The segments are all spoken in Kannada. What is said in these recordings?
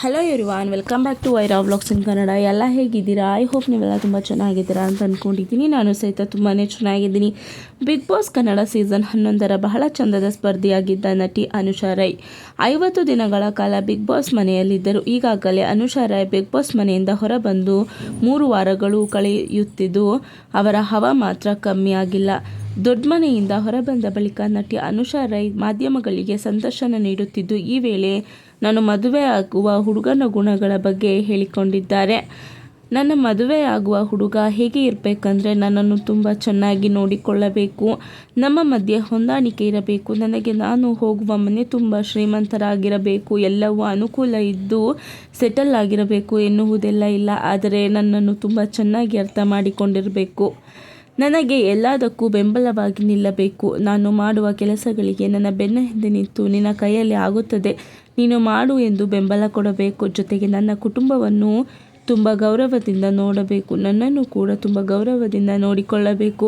Hello everyone, welcome back to Vaira vlogs in Kannada. ಎಲ್ಲ ಹೇಗಿದ್ದೀರಾ? ಐ ಹೋಪ್ ನೀವೆಲ್ಲ ತುಂಬ ಚೆನ್ನಾಗಿದ್ದೀರಾ ಅಂತ ಅಂದ್ಕೊಂಡಿದ್ದೀನಿ. ನಾನು ಸಹಿತ ತುಂಬಾ ಚೆನ್ನಾಗಿದ್ದೀನಿ. ಬಿಗ್ ಬಾಸ್ ಕನ್ನಡ ಸೀಸನ್ 11ರ ಬಹಳ ಚಂದದ ಸ್ಪರ್ಧಿಯಾಗಿದ್ದ ನಟಿ ಅನುಷಾ ರೈ 50 ದಿನಗಳ ಕಾಲ ಬಿಗ್ ಬಾಸ್ ಮನೆಯಲ್ಲಿದ್ದರು. ಈಗಾಗಲೇ ಅನುಷಾ ರೈ ಬಿಗ್ ಬಾಸ್ ಮನೆಯಿಂದ ಹೊರಬಂದು 3 ವಾರಗಳು ಕಳೆಯುತ್ತಿದ್ದು ಅವರ ಹವಾ ಮಾತ್ರ ಕಮ್ಮಿ ಆಗಿಲ್ಲ. ದೊಡ್ಡ ಮನೆಯಿಂದ ಹೊರಬಂದ ಬಳಿಕ ನಟಿ ಅನುಷಾ ರೈ ಮಾಧ್ಯಮಗಳಿಗೆ ಸಂದರ್ಶನ ನೀಡುತ್ತಿದ್ದು, ಈ ವೇಳೆ ನಾನು ಮದುವೆಯಾಗುವ ಹುಡುಗನ ಗುಣಗಳ ಬಗ್ಗೆ ಹೇಳಿಕೊಂಡಿದ್ದಾರೆ. ನನ್ನ ಮದುವೆಯಾಗುವ ಹುಡುಗ ಹೇಗೆ ಇರಬೇಕಂದ್ರೆ, ನನ್ನನ್ನು ತುಂಬ ಚೆನ್ನಾಗಿ ನೋಡಿಕೊಳ್ಳಬೇಕು, ನಮ್ಮ ಮಧ್ಯೆ ಹೊಂದಾಣಿಕೆ ಇರಬೇಕು, ನನಗೆ ನಾನು ಹೋಗುವ ಮನೆ ತುಂಬ ಶ್ರೀಮಂತರಾಗಿರಬೇಕು, ಎಲ್ಲವೂ ಅನುಕೂಲ ಇದ್ದು ಸೆಟಲ್ ಆಗಿರಬೇಕು ಎನ್ನುವುದೆಲ್ಲ ಇಲ್ಲ. ಆದರೆ ನನ್ನನ್ನು ತುಂಬ ಚೆನ್ನಾಗಿ ಅರ್ಥ ಮಾಡಿಕೊಂಡಿರಬೇಕು, ನನಗೆ ಎಲ್ಲದಕ್ಕೂ ಬೆಂಬಲವಾಗಿ ನಿಲ್ಲಬೇಕು, ನಾನು ಮಾಡುವ ಕೆಲಸಗಳಿಗೆ ನನ್ನ ಬೆನ್ನ ಹಿಂದೆ ನಿಂತು ನಿನ್ನ ಕೈಯಲ್ಲಿ ಆಗುತ್ತದೆ, ನೀನು ಮಾಡು ಎಂದು ಬೆಂಬಲ ಕೊಡಬೇಕು. ಜೊತೆಗೆ ನನ್ನ ಕುಟುಂಬವನ್ನು ತುಂಬ ಗೌರವದಿಂದ ನೋಡಬೇಕು, ನನ್ನನ್ನು ಕೂಡ ತುಂಬ ಗೌರವದಿಂದ ನೋಡಿಕೊಳ್ಳಬೇಕು.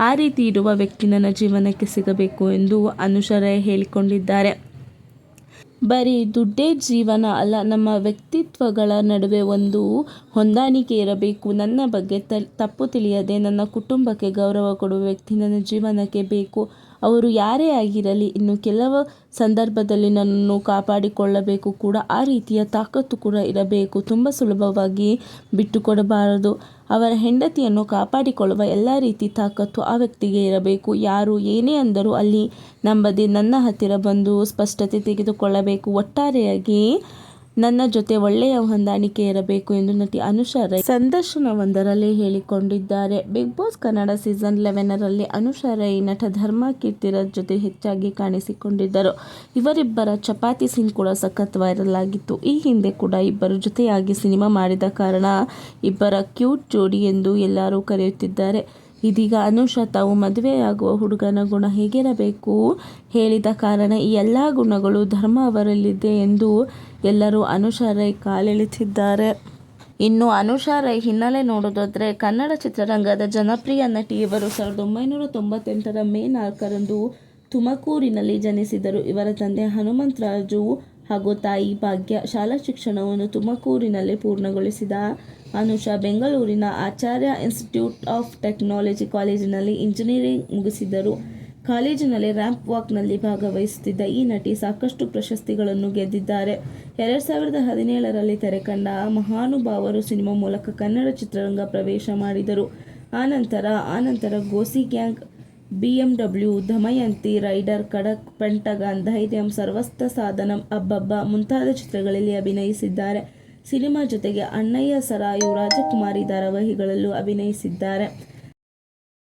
ಆ ರೀತಿ ಇರುವ ವ್ಯಕ್ತಿ ನನ್ನ ಜೀವನಕ್ಕೆ ಸಿಗಬೇಕು ಎಂದು ಅನುಷಾ ರೈ ಹೇಳಿಕೊಂಡಿದ್ದಾರೆ. ಬರೀ ದುಡ್ಡೇ ಜೀವನ ಅಲ್ಲ, ನಮ್ಮ ವ್ಯಕ್ತಿತ್ವಗಳ ನಡುವೆ ಒಂದು ಹೊಂದಾಣಿಕೆ ಇರಬೇಕು. ನನ್ನ ಬಗ್ಗೆ ತಪ್ಪು ತಿಳಿಯದೆ ನನ್ನ ಕುಟುಂಬಕ್ಕೆ ಗೌರವ ಕೊಡುವ ವ್ಯಕ್ತಿ ನನ್ನ ಜೀವನಕ್ಕೆ ಬೇಕು. ಅವರು ಯಾರೇ ಆಗಿರಲಿ. ಇನ್ನು ಕೆಲವು ಸಂದರ್ಭದಲ್ಲಿ ನನ್ನನ್ನು ಕಾಪಾಡಿಕೊಳ್ಳಬೇಕು ಕೂಡ. ಆ ರೀತಿಯ ತಾಕತ್ತು ಕೂಡ ಇರಬೇಕು. ತುಂಬ ಸುಲಭವಾಗಿ ಬಿಟ್ಟುಕೊಡಬಾರದು. ಅವರ ಹೆಂಡತಿಯನ್ನು ಕಾಪಾಡಿಕೊಳ್ಳುವ ಎಲ್ಲ ರೀತಿ ತಾಕತ್ತು ಆ ವ್ಯಕ್ತಿಗೆ ಇರಬೇಕು. ಯಾರು ಏನೇ ಅಂದರೂ ಅಲ್ಲಿ ನಂಬದೆ ನನ್ನ ಹತ್ತಿರ ಬಂದು ಸ್ಪಷ್ಟತೆ ತೆಗೆದುಕೊಳ್ಳಬೇಕು. ಒಟ್ಟಾರೆಯಾಗಿ ನನ್ನ ಜೊತೆ ಒಳ್ಳೆಯ ಹೊಂದಾಣಿಕೆ ಇರಬೇಕು ಎಂದು ನಟಿ ಅನುಷಾ ರೈ ಸಂದರ್ಶನವೊಂದರಲ್ಲಿ ಹೇಳಿಕೊಂಡಿದ್ದಾರೆ. ಬಿಗ್ ಬಾಸ್ ಕನ್ನಡ ಸೀಸನ್ 11ರಲ್ಲಿ ಅನುಷಾ ರೈ ನಟ ಧರ್ಮ ಕೀರ್ತಿರಾಜ್ ಜೊತೆ ಹೆಚ್ಚಾಗಿ ಕಾಣಿಸಿಕೊಂಡಿದ್ದರು. ಇವರಿಬ್ಬರ ಚಪಾತಿ ಸೀನ್ ಕೂಡ ಸಖತ್ ವೈರಲ್ ಆಗಿತ್ತು. ಈ ಹಿಂದೆ ಕೂಡ ಇಬ್ಬರು ಜೊತೆಯಾಗಿ ಸಿನಿಮಾ ಮಾಡಿದ ಕಾರಣ ಇಬ್ಬರ ಕ್ಯೂಟ್ ಜೋಡಿ ಎಂದು ಎಲ್ಲರೂ ಕರೆಯುತ್ತಿದ್ದಾರೆ. ಇದೀಗ ಅನುಷಾ ತಾವು ಮದುವೆಯಾಗುವ ಹುಡುಗನ ಗುಣ ಹೇಗಿರಬೇಕು ಹೇಳಿದ ಕಾರಣ ಈ ಎಲ್ಲ ಗುಣಗಳು ಧರ್ಮ ಅವರಲ್ಲಿದೆ ಎಂದು ಎಲ್ಲರೂ ಅನುಷಾ ರೈ ಕಾಲೆಳೆತಿದ್ದಾರೆ. ಇನ್ನು ಅನುಷಾ ರೈ ಹಿನ್ನೆಲೆ ನೋಡೋದಾದ್ರೆ, ಕನ್ನಡ ಚಿತ್ರರಂಗದ ಜನಪ್ರಿಯ ನಟಿ. ಇವರು 1998ರ ಮೇ 4ರಂದು ತುಮಕೂರಿನಲ್ಲಿ ಜನಿಸಿದರು. ಇವರ ತಂದೆ ಹನುಮಂತರಾಜು ಹಾಗೂ ತಾಯಿ ಭಾಗ್ಯ. ಶಾಲಾ ಶಿಕ್ಷಣವನ್ನು ತುಮಕೂರಿನಲ್ಲಿ ಪೂರ್ಣಗೊಳಿಸಿದ ಅನುಷಾ ಬೆಂಗಳೂರಿನ ಆಚಾರ್ಯ ಇನ್ಸ್ಟಿಟ್ಯೂಟ್ ಆಫ್ ಟೆಕ್ನಾಲಜಿ ಕಾಲೇಜಿನಲ್ಲಿ ಇಂಜಿನಿಯರಿಂಗ್ ಮುಗಿಸಿದರು. ಕಾಲೇಜಿನಲ್ಲಿ ರ್ಯಾಂಪ್ ವಾಕ್ನಲ್ಲಿ ಭಾಗವಹಿಸುತ್ತಿದ್ದ ಈ ನಟಿ ಸಾಕಷ್ಟು ಪ್ರಶಸ್ತಿಗಳನ್ನು ಗೆದ್ದಿದ್ದಾರೆ. 2017ರಲ್ಲಿ ತೆರೆಕಂಡ ಮಹಾನುಭಾವರು ಸಿನಿಮಾ ಮೂಲಕ ಕನ್ನಡ ಚಿತ್ರರಂಗ ಪ್ರವೇಶ ಮಾಡಿದರು. ಆನಂತರ ಗೋಸಿ ಗ್ಯಾಂಗ್, BMW, ದಮಯಂತಿ, ರೈಡರ್, ಖಡಕ್, ಪೆಂಟಗನ್, ಧೈರ್ಯಂ, ಸರ್ವಸ್ವ ಸಾಧನಂ, ಅಬ್ಬಬ್ಬಾ ಮುಂತಾದ ಚಿತ್ರಗಳಲ್ಲಿ ಅಭಿನಯಿಸಿದ್ದಾರೆ. ಸಿನಿಮಾ ಜೊತೆಗೆ ಅಣ್ಣಯ್ಯ ಸರಾಯು, ರಾಜಕುಮಾರಿ ಧಾರಾವಾಹಿಗಳಲ್ಲೂ ಅಭಿನಯಿಸಿದ್ದಾರೆ.